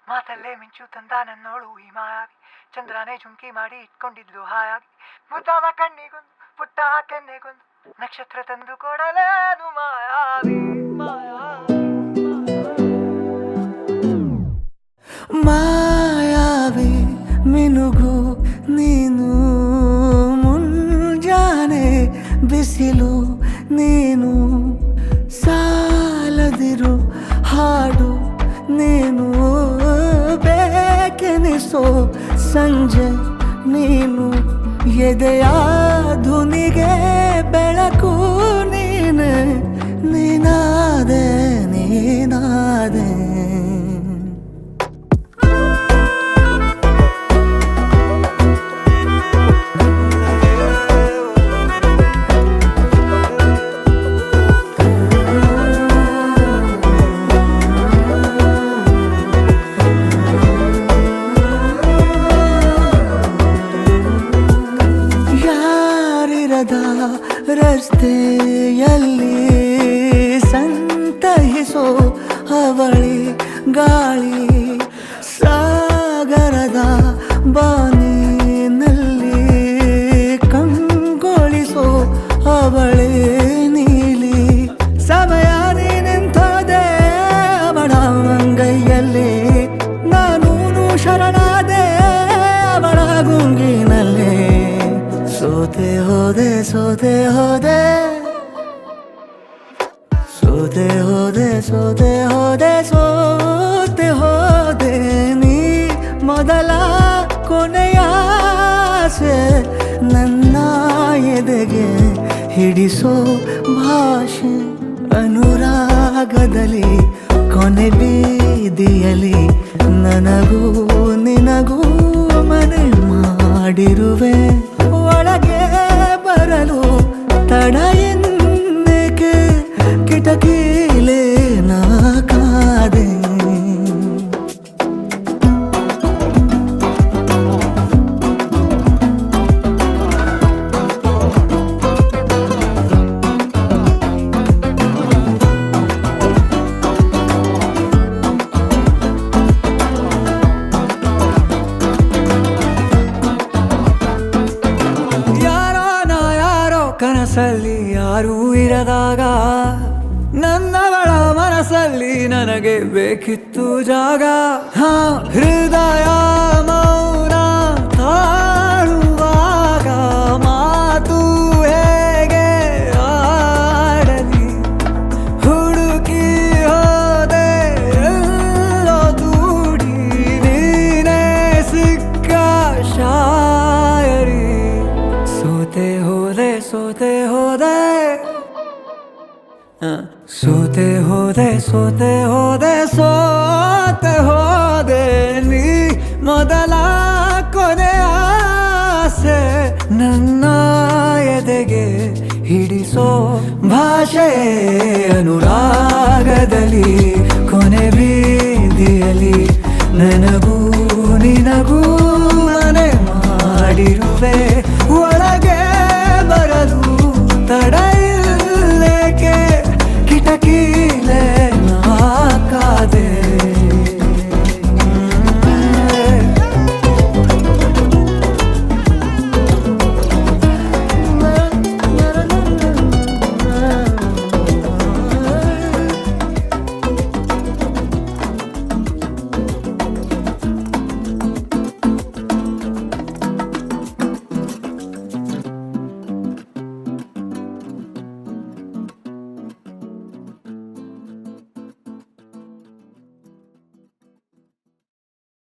ಮಾತಲ್ಲೇ ಮಿಂಚು ತಂದ ನನ್ನೋಳು ಈ ಮಾಯಾವಿ ಚಂದ್ರನೇ ಜುಂಕಿ ಮಾಡಿ ಇಟ್ಕೊಂಡಿದ್ಲು ಹಾಯಾಗಿ ಮುದ್ದಾದ ಕಣ್ಣಿಗೊಂದು ಪುಟ್ಟ ಕೆನ್ನೆಗೊಂದು ನಕ್ಷತ್ರ ತಂದು ಕೊಡಲೇನು ಮಾಯಾವಿ ಮಾಯಾವಿ ಮಿನುಗು ನೀನು ಮುಂಜಾನೆ ಬಿಸಿಲು ನೀನು ಸಾಲದಿರು ಹಾಡು ನೀನು ಬೇಕೆನಿಸೋ ಸಂಜೆ ನೀನು ಎದೆಯ ಧುನಿಗೆ ಬೆಳಕು ನೀನೆ ನೀನಾದೆ ನೀನಾದೆ ರಸ್ತೆಯಲ್ಲಿ ಸಂತಹಿಸೋ ಅವಳಿ ಗಾಳಿ ಸಾಗರದ ಬಾನಿನಲ್ಲಿ ಕಂಗೊಳಿಸೋ ಅವಳೆ ನೀಲಿ ಸಮಯ ನಿಂತೋದೆ ಅವಳ ಅಂಗೈಯಲ್ಲಿ ನಾನು ಶರಣಾದೆ ಅವಳ ಗುಂಗಿನಲ್ಲಿ ಸೋತೆ ಹೋದೆ ಸೋತೆ ಹೋದೆ ಸೋತೆ ಹೋದೆ ಸೋತೆ ಹೋದೆ ಸೋತೆ ಹೋದೆ ನೀ ಮೊದಲ ಕೊನೆಯ ಆಸೆ ನನ್ನ ಎದೆಗೆ ಹಿಡಿಸೋ ಭಾಷೆ ಅನುರಾಗದಲ್ಲಿ ಕೊನೆ ಬೀದಿಯಲ್ಲಿ ನನಗೂ ನಿನಗೂ ಮನೆ ಮಾಡಿರುವೆ ಒಳಗೆ ಬರಲು ತಡ ಎನ್ನೇಕೆ ಕಿಟಕಿಲೇ ನಾ ಕಾದೆ ಕನಸಲ್ಲಿ ಯಾರೂ ಇರದಾಗ ನನ್ನವಳ ಮನಸ್ಸಲ್ಲಿ ನನಗೆ ಬೇಕಿತ್ತು ಜಾಗ ಹೃದಯ ಮೌನ ತಾಳುವಾಗ ಮಾತು ಹೇಗೆ ಆಡಲಿ ಹುಡುಕಿ ಹೋದೆ ಎಲ್ಲೋ ದೂಡಿ ನೀನೇ ಸಿಕ್ಕ ಶಾಯರಿ ಸೋತೆ ಹೋದೆ ಸೋತೆ ಹೋದೆ ಸೋತೆ ಹೋದೆ ಸೋತೆ ಹೋದೆ ಸೋತೆ ಹೋದೆ ನೀ ಮೊದಲ ಕೊನೆ ಆಸೆ ನನ್ನ ಎದೆಗೆ ಹಿಡಿಸೋ ಭಾಷೆ ಅನುರಾಗದಲ್ಲಿ ಕೊನೆ